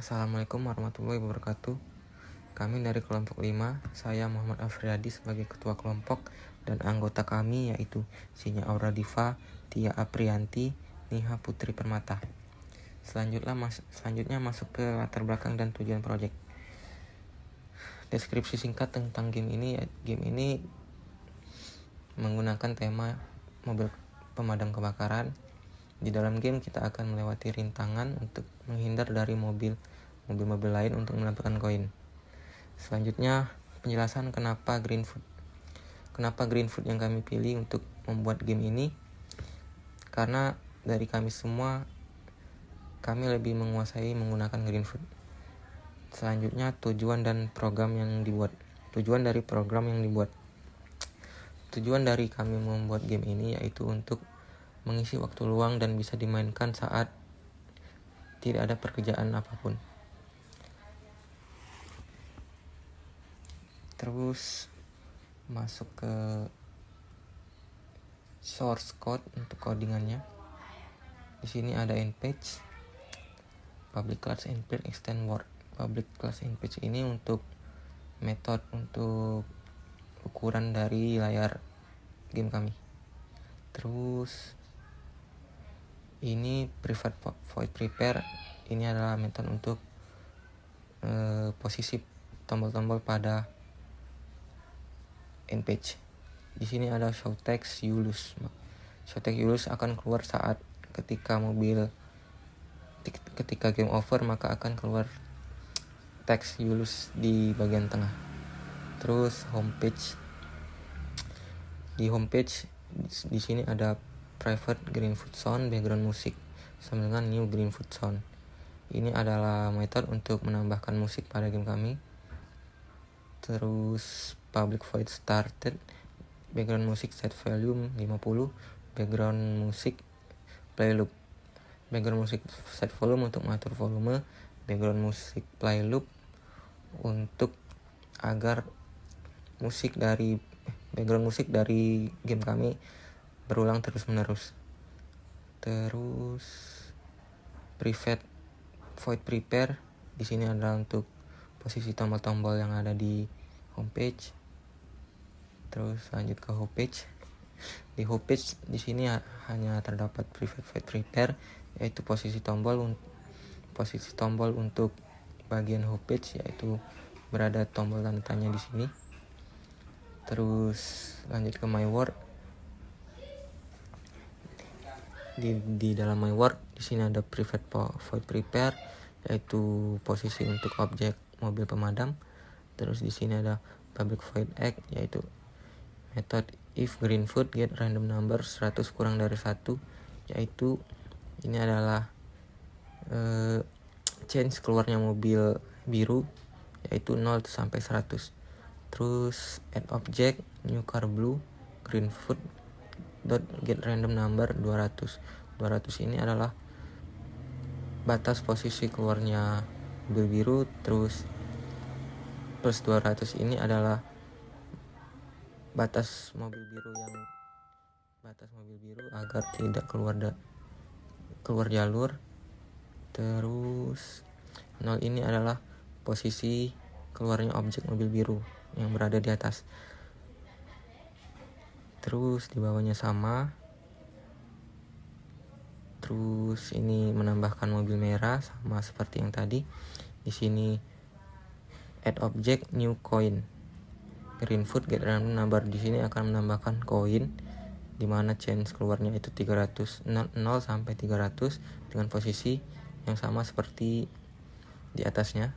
Assalamualaikum warahmatullahi wabarakatuh. Kami dari kelompok 5, saya Muhammad Afriyadi sebagai ketua kelompok dan anggota kami yaitu Sinya Aura Diva, Tia Aprianti, Niha Putri Permata. Selanjutnya masuk ke latar belakang dan tujuan proyek. Deskripsi singkat tentang game ini. Game ini menggunakan tema mobil pemadam kebakaran. Di dalam game kita akan melewati rintangan untuk menghindar dari mobil lain untuk mendapatkan koin. Selanjutnya penjelasan kenapa Green Food yang kami pilih untuk membuat game ini. Karena dari kami semua, kami lebih menguasai menggunakan Green Food. Selanjutnya tujuan dari program yang dibuat. Tujuan dari kami membuat game ini yaitu untuk mengisi waktu luang dan bisa dimainkan saat tidak ada pekerjaan apapun. Terus masuk ke source code untuk codingannya. Di sini ada npage, public class npage extend word. Public class npage ini untuk metode untuk ukuran dari layar game kami. Terus ini private void prepare, ini adalah metode untuk posisi tombol-tombol pada npage. Di sini ada show text Yulus. Show text Yulus akan keluar saat ketika game over, maka akan keluar teks Yulus di bagian tengah. Terus homepage. Di homepage di sini ada private Green Food sound background musik sama dengan new Green Food sound. Ini adalah metode untuk menambahkan musik pada game kami. Terus public void started, background music set volume 50, background music play loop. Background music set volume untuk mengatur volume, background music play loop untuk agar background musik dari game kami berulang terus-menerus. Terus private void prepare di sini adalah untuk posisi tombol-tombol yang ada di homepage. Terus lanjut ke homepage. Di homepage di sini hanya terdapat private void prepare, yaitu posisi tombol untuk bagian homepage, yaitu berada tombol tanda tanya di sini. Terus lanjut ke my work. Di dalam my work di sini ada private void prepare, yaitu posisi untuk objek mobil pemadam. Terus di sini ada public void act, yaitu method if Green Food get random number 100 kurang dari 1, yaitu ini adalah change keluarnya mobil biru, yaitu 0 sampai 100. Terus add object new car blue Green Food dot get random number 200 ini adalah batas posisi keluarnya mobil biru. Terus plus 200 ini adalah batas mobil biru agar tidak keluar jalur. Terus 0 ini adalah posisi keluarnya objek mobil biru yang berada di atas. Terus di bawahnya sama. Terus ini menambahkan mobil merah sama seperti yang tadi. Di sini add object new coin Green Food get random number. Di sini akan menambahkan koin di mana change keluarnya itu 300 0 sampai 300 dengan posisi yang sama seperti di atasnya.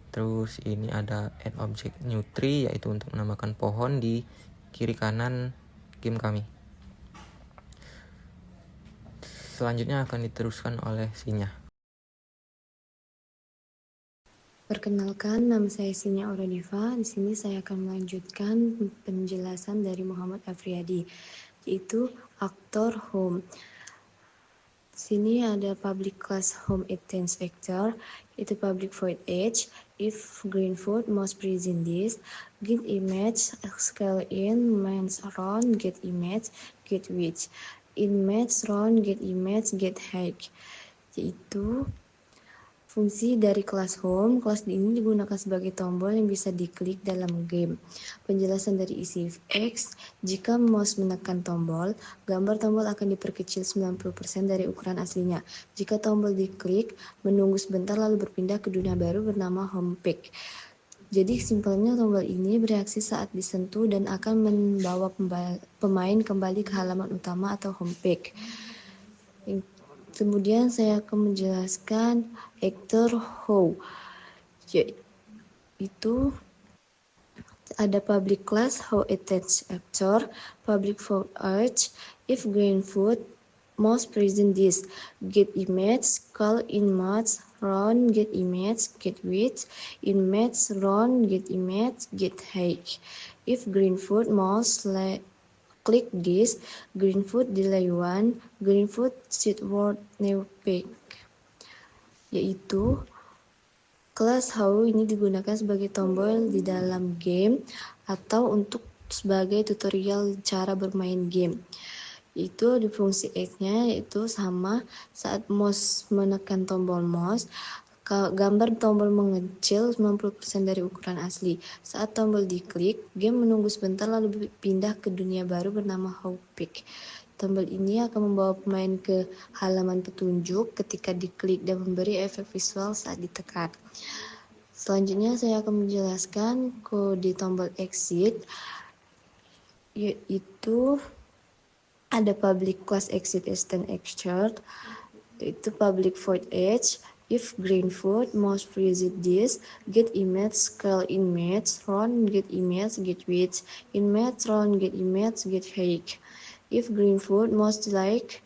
Terus ini ada add object new tree, yaitu untuk menambahkan pohon di kiri kanan game kami. Selanjutnya akan diteruskan oleh Sinya. Perkenalkan, nama saya Sinya Aura Diva. Di sini saya akan melanjutkan penjelasan dari Muhammad Afriyadi, yaitu aktor home. Di sini ada public class home items vector, yaitu public void age, if Green Food must present this, get image, scale in, mains round, get image, get width, image round, get image, get height, yaitu Fungsi dari kelas home, kelas ini digunakan sebagai tombol yang bisa diklik dalam game. Penjelasan dari isi X, jika mouse menekan tombol, gambar tombol akan diperkecil 90% dari ukuran aslinya. Jika tombol diklik, menunggu sebentar lalu berpindah ke dunia baru bernama home page. Jadi simpelnya tombol ini bereaksi saat disentuh dan akan membawa pemain kembali ke halaman utama atau home page. Kemudian saya akan menjelaskan actor how, yaitu ada public class how attach actor, public for arch, if green food, mouse present this, get image, call in match, run, get image, get width, in match, run, get image, get height. If green food, mouse click this, green food delay one, green food word new page. Yaitu kelas how ini digunakan sebagai tombol di dalam game atau untuk sebagai tutorial cara bermain game. Itu di fungsi X-nya yaitu sama saat mouse menekan tombol mouse, gambar tombol mengecil 90% dari ukuran asli. Saat tombol diklik, game menunggu sebentar lalu pindah ke dunia baru bernama How Pick. Tombol ini akan membawa pemain ke halaman petunjuk ketika diklik dan memberi efek visual saat ditekan. Selanjutnya saya akan menjelaskan kode tombol exit, yaitu ada public class exit extend extrude, yaitu public void edge, if green food, mouse visit this, get image, scale image, run, get image, get width, image, run, get image, get height. If green food, mouse like,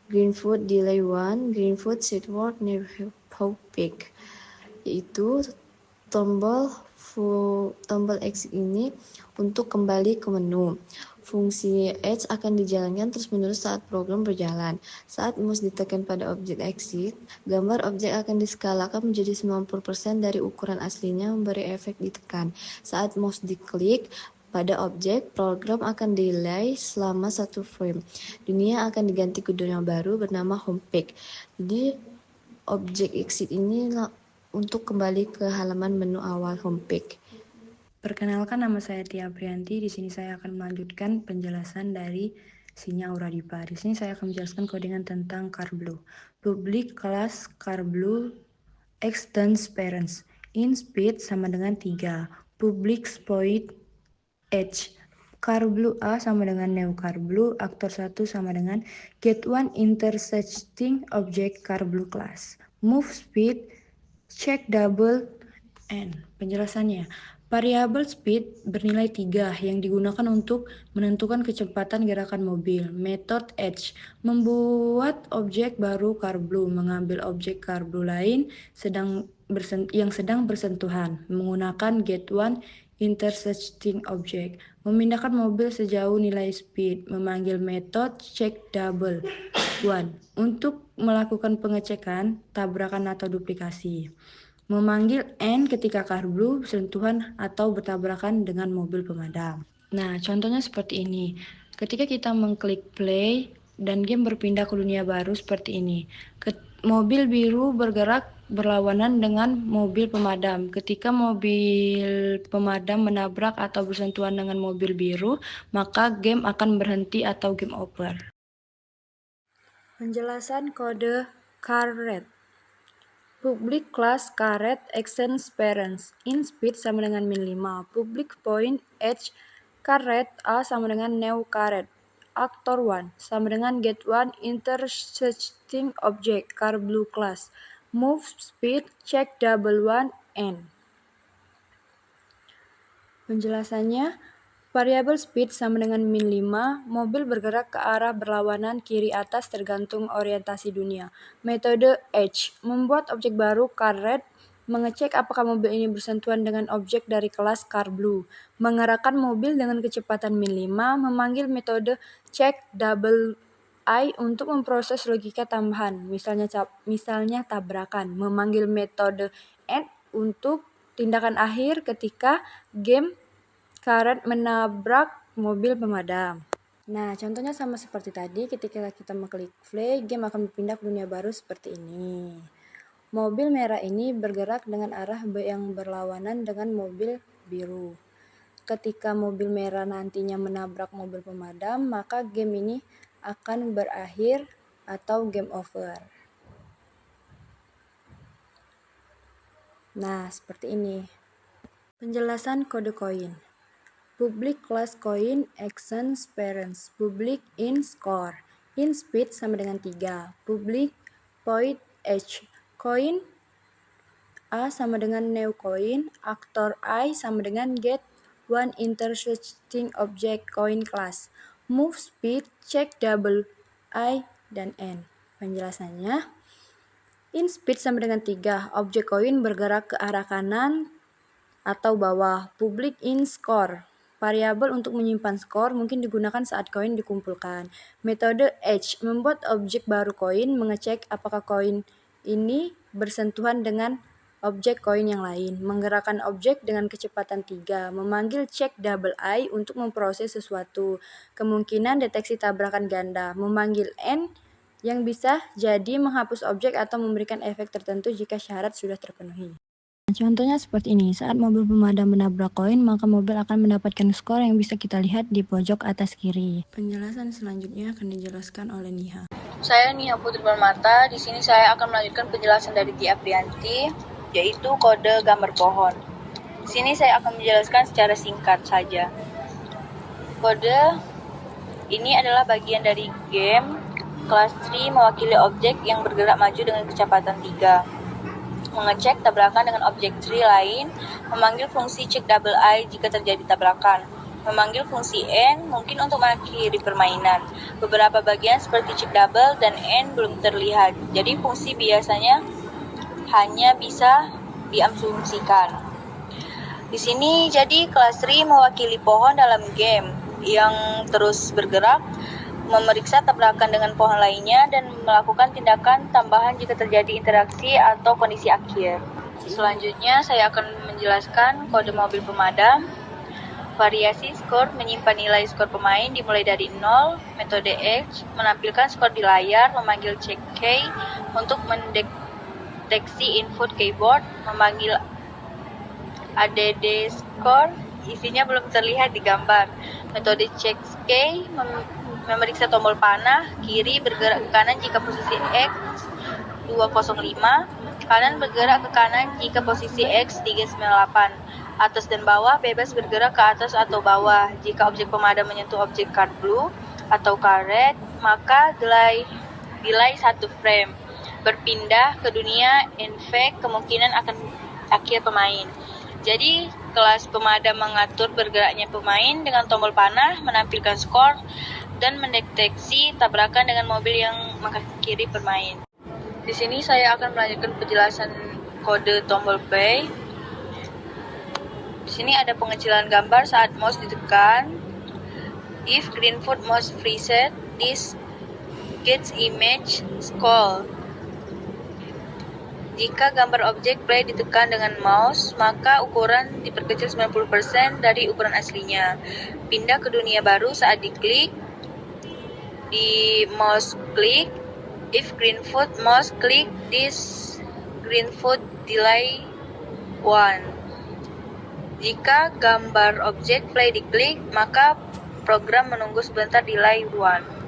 green food delay one, green food set word near how big. Yaitu tombol exit ini untuk kembali ke menu. Fungsi edge akan dijalankan terus-menerus saat program berjalan. Saat mouse ditekan pada objek exit, gambar objek akan diskalakan menjadi 90% dari ukuran aslinya memberi efek ditekan. Saat mouse diklik pada objek, program akan delay selama 1 frame. Dunia akan diganti ke dunia baru bernama home page. Jadi objek exit ini untuk kembali ke halaman menu awal home page. Perkenalkan, nama saya Tia Prianti. Di sini saya akan melanjutkan penjelasan dari Sinya Auradipa. Di sini saya akan menjelaskan kodingan tentang CarBlue. Public class CarBlue extends parents. In speed sama dengan 3. Public void edge. CarBlue A sama dengan new CarBlue. Aktor 1 sama dengan get one intersecting object CarBlue class. Move speed, check double, N. Penjelasannya, variabel speed bernilai 3 yang digunakan untuk menentukan kecepatan gerakan mobil. Method edge, membuat objek baru CarBlue, mengambil objek CarBlue lain yang sedang bersentuhan, menggunakan get one intersecting object, memindahkan mobil sejauh nilai speed, memanggil metode check double one untuk melakukan pengecekan, tabrakan atau duplikasi. Memanggil N ketika CarBlue bersentuhan atau bertabrakan dengan mobil pemadam. Nah, contohnya seperti ini. Ketika kita mengklik play dan game berpindah ke dunia baru seperti ini. Mobil biru bergerak berlawanan dengan mobil pemadam. Ketika mobil pemadam menabrak atau bersentuhan dengan mobil biru, maka game akan berhenti atau game over. Penjelasan kode CarRed. Public class caret extends parents. In speed sama dengan min 5. Public point edge caret A sama dengan new caret. Actor 1 sama dengan get one intersecting object CarBlue class. Move speed check double one N. Penjelasannya, variabel speed sama dengan min 5, mobil bergerak ke arah berlawanan kiri atas tergantung orientasi dunia. Metode edge, membuat objek baru CarRed, mengecek apakah mobil ini bersentuhan dengan objek dari kelas CarBlue, mengarahkan mobil dengan kecepatan min 5, memanggil metode check double I untuk memproses logika tambahan, misalnya tabrakan, memanggil metode end untuk tindakan akhir ketika game karet menabrak mobil pemadam. Nah, contohnya sama seperti tadi, ketika kita mengklik play, game akan berpindah ke dunia baru seperti ini. Mobil merah ini bergerak dengan arah yang berlawanan dengan mobil biru. Ketika mobil merah nantinya menabrak mobil pemadam, maka game ini akan berakhir atau game over. Nah, seperti ini. Penjelasan kode koin. Public class coin actions parents. Public in score. In speed sama dengan 3. Public void h. Koin A sama dengan new coin. Actor I sama dengan get one intersecting object coin class. Move speed, check double I, dan N. Penjelasannya, in speed sama dengan 3. Objek koin bergerak ke arah kanan atau bawah. Public in score. Variabel untuk menyimpan skor mungkin digunakan saat koin dikumpulkan. Metode H, membuat objek baru koin, mengecek apakah koin ini bersentuhan dengan objek koin yang lain. Menggerakkan objek dengan kecepatan 3. Memanggil check double I untuk memproses sesuatu. Kemungkinan deteksi tabrakan ganda. Memanggil N yang bisa jadi menghapus objek atau memberikan efek tertentu jika syarat sudah terpenuhi. Contohnya seperti ini, saat mobil pemadam menabrak koin, maka mobil akan mendapatkan skor yang bisa kita lihat di pojok atas kiri. Penjelasan selanjutnya akan dijelaskan oleh Niha. Saya Niha Putri Permata, di sini saya akan melanjutkan penjelasan dari Tia Aprianti, yaitu kode gambar pohon. Di sini saya akan menjelaskan secara singkat saja. Kode ini adalah bagian dari game kelas tree mewakili objek yang bergerak maju dengan kecepatan 3. Mengecek tabrakan dengan objek tree lain, memanggil fungsi check double I jika terjadi tabrakan, memanggil fungsi N mungkin untuk mengakhiri permainan. Beberapa bagian seperti check double dan N belum terlihat, jadi fungsi biasanya hanya bisa diasumsikan. Di sini jadi kelas tree mewakili pohon dalam game yang terus bergerak, memeriksa tabrakan dengan pohon lainnya, dan melakukan tindakan tambahan jika terjadi interaksi atau kondisi akhir. Selanjutnya, saya akan menjelaskan kode mobil pemadam. Variasi skor menyimpan nilai skor pemain dimulai dari 0. Metode H menampilkan skor di layar, memanggil check K untuk mendeteksi input keyboard, memanggil add score, isinya belum terlihat di gambar. Metode check K memeriksa tombol panah, kiri bergerak ke kanan jika posisi X 205, kanan bergerak ke kanan jika posisi X 398, atas dan bawah bebas bergerak ke atas atau bawah. Jika objek pemadam menyentuh objek card blue atau card red, maka delay 1 frame. Berpindah ke dunia infect kemungkinan akan akhir pemain. Jadi, kelas pemadam mengatur bergeraknya pemain dengan tombol panah, menampilkan skor, dan mendeteksi tabrakan dengan mobil yang mengakhiri permain. Di sini saya akan melanjutkan penjelasan kode tombol play. Di sini ada pengecilan gambar saat mouse ditekan. If green foot mouse preset, this gets image scroll. Jika gambar objek play ditekan dengan mouse, maka ukuran diperkecil 90% dari ukuran aslinya. Pindah ke dunia baru saat diklik. Di mouse klik, if green foot mouse klik, this green foot delay 1. Jika gambar objek play diklik, maka program menunggu sebentar delay 1.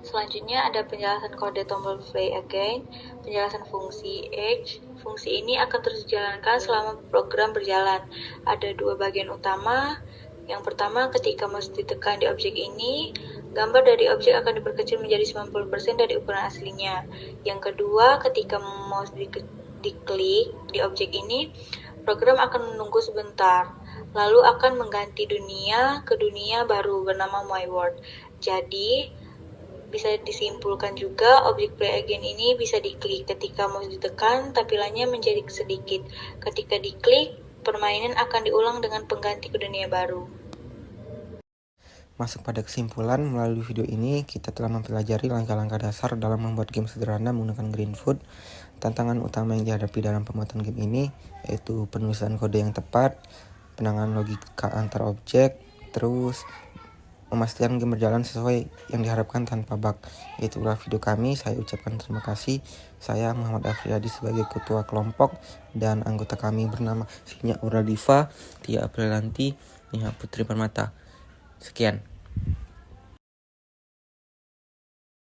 Selanjutnya ada penjelasan kode tombol play again, penjelasan fungsi H. Fungsi ini akan terus dijalankan selama program berjalan. Ada 2 bagian utama. Yang pertama, ketika mouse ditekan di objek ini, gambar dari objek akan diperkecil menjadi 90% dari ukuran aslinya. Yang kedua, ketika mouse diklik di objek ini, program akan menunggu sebentar, lalu akan mengganti dunia ke dunia baru bernama My World. Jadi, bisa disimpulkan juga objek play again ini bisa diklik. Ketika mouse ditekan, tampilannya menjadi sedikit. Ketika diklik, permainan akan diulang dengan pengganti ke dunia baru. Masuk pada kesimpulan, melalui video ini kita telah mempelajari langkah-langkah dasar dalam membuat game sederhana menggunakan GreenFoot. Tantangan utama yang dihadapi dalam pembuatan game ini yaitu penulisan kode yang tepat, penanganan logika antar objek, terus memastikan game berjalan sesuai yang diharapkan tanpa bug. Itulah video kami. Saya ucapkan terima kasih. Saya Muhammad Afriyadi sebagai ketua kelompok dan anggota kami bernama Sinya Auradiva, Tia Aprilanti, Nia Putri Permata. Sekian.